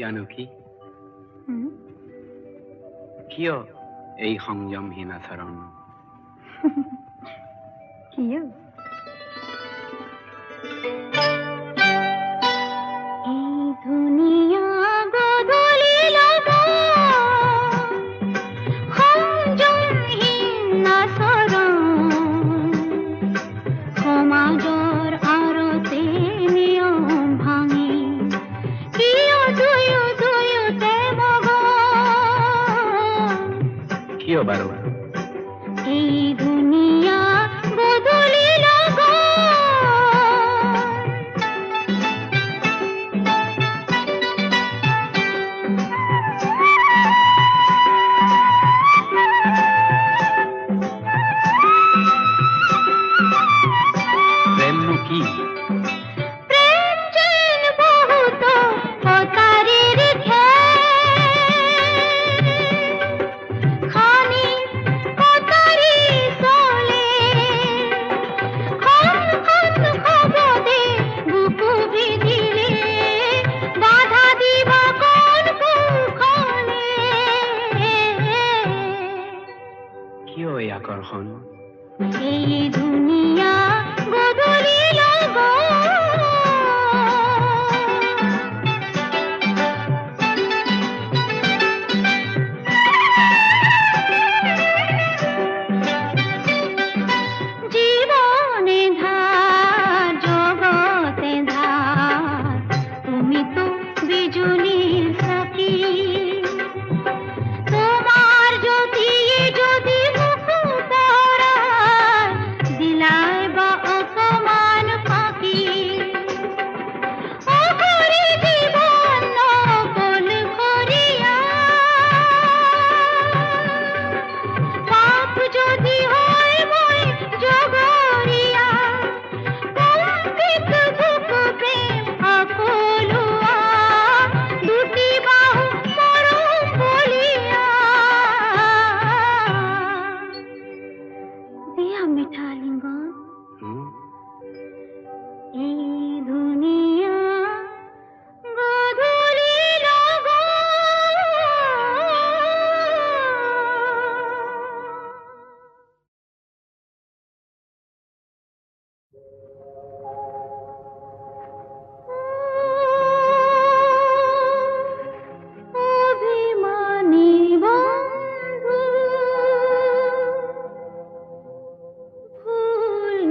জানো কি কিয় এই সংযমহীন আচৰণ? কিয়? এই ধুনীয়া গধূলি লগা সংযমহীন আচৰণ সমাজৰ আৰতে নিয়ম ভাঙি কিয় দুয়োতে মগন? কিয় বাৰু? এই ধুনীয়া গধূলি লগা প্ৰেমনো কি? প্ৰেম যেন বহুত অতাৰিৰ খানি কটাৰী চলে খবদে বুকু বিধিলে বাধা দিব কোন কুখনে? কিয় এই আকৰ্ষণ? এই ধুনীয়া গধূলি লগা জীবনে ধার জগতে ধার তুমি তো বিজুলির সাথী তোমার যদি মুখ পড়ায় দিলায় বা অপমান ফাঁকি অঘরে জীবন নকল করিয়া পাপ যদি হয় মই জগরিয়া কম্পিত বুক প্রেম আকলুয়া দুটি বাহু মরম বলিয়া দিয়া মিঠা লিঙ্গন এই দুনিয়া গধূলি লগা অভিমানী বন্ধু ভুল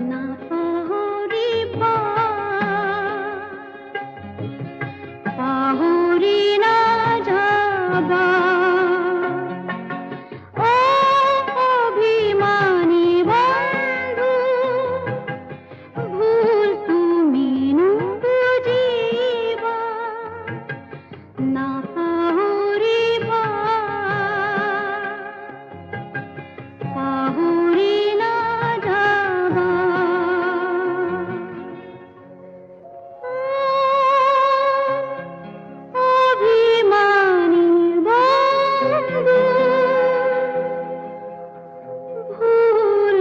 না পাহরিবা পাহরি না যাবা ও অভিমানী বন্ধু ভুল তুমি বুঝিবা না পাহরিবা পাহরি না যাবা অভিমানী বন্ধু ভুল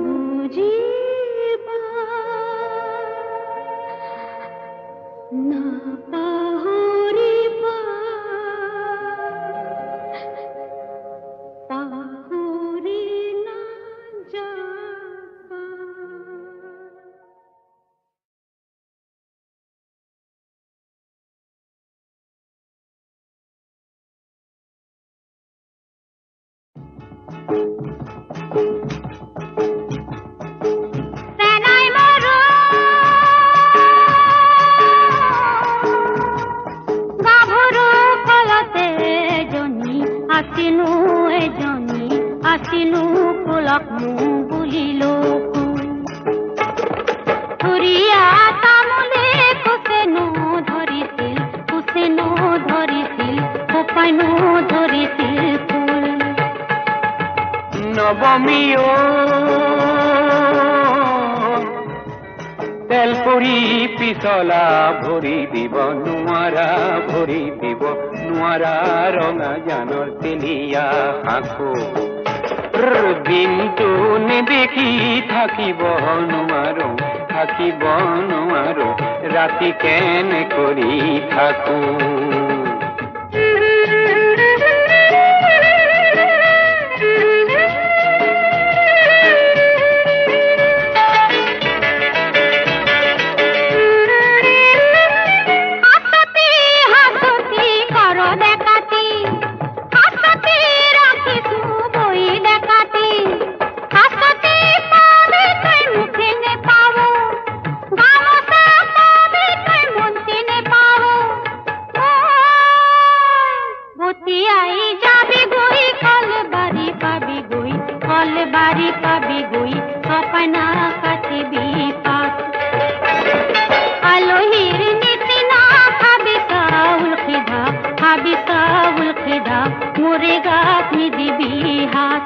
বুঝিবা না পাহরিবা পাহরি না যাবা সেনাই মরু গাভৰু কলতে জনী আছিনো এজনী আছিনো ফুলক মোৰ বুলিলো ফুৰিয়া তামোলে কুচেনো ধৰিছিল কোপাইনো ধৰিছিল ফুল নবমী তেল পৰি পিছলা ভৰি দিব নোৱাৰা ৰঙা জানৰ তেলিয়া সাঁকো দিনটো নেদেখি থাকিব নোৱাৰো ৰাতি কেনে কৰি থাকো বাড়ি পাবি গই সপনা কাটিবি পাত আলোহির নীতি না খাবি চাউল খিদা মোরে গাত নিদিবি হাত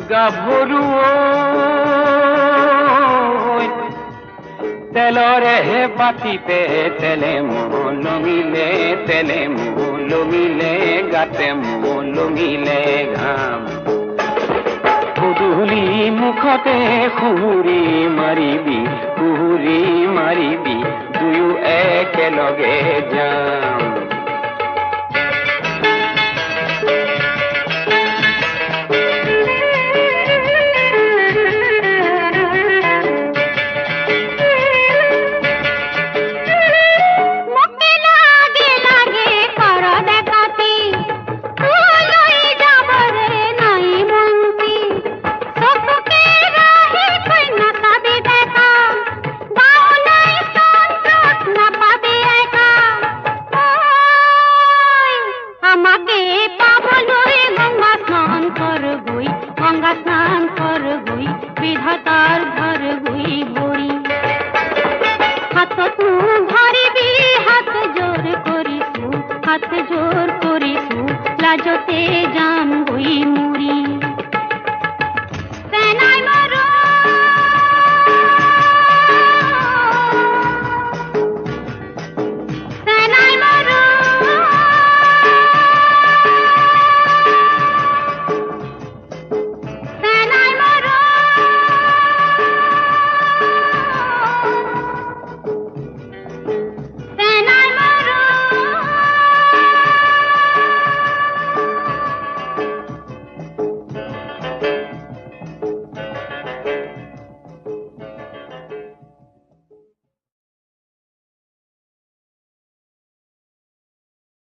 গাভৰু তেলৰে বাতিতে তেলে লমিলে গাতে লমিলে ঘাম গধূলি মুখতে খুহুৰি মাৰিবি দুয়ো একেলগে যাম বিধাতার ঘর গুই বড়ি হাত তু ধরিবি হাত জোর করিসু লাজতে যা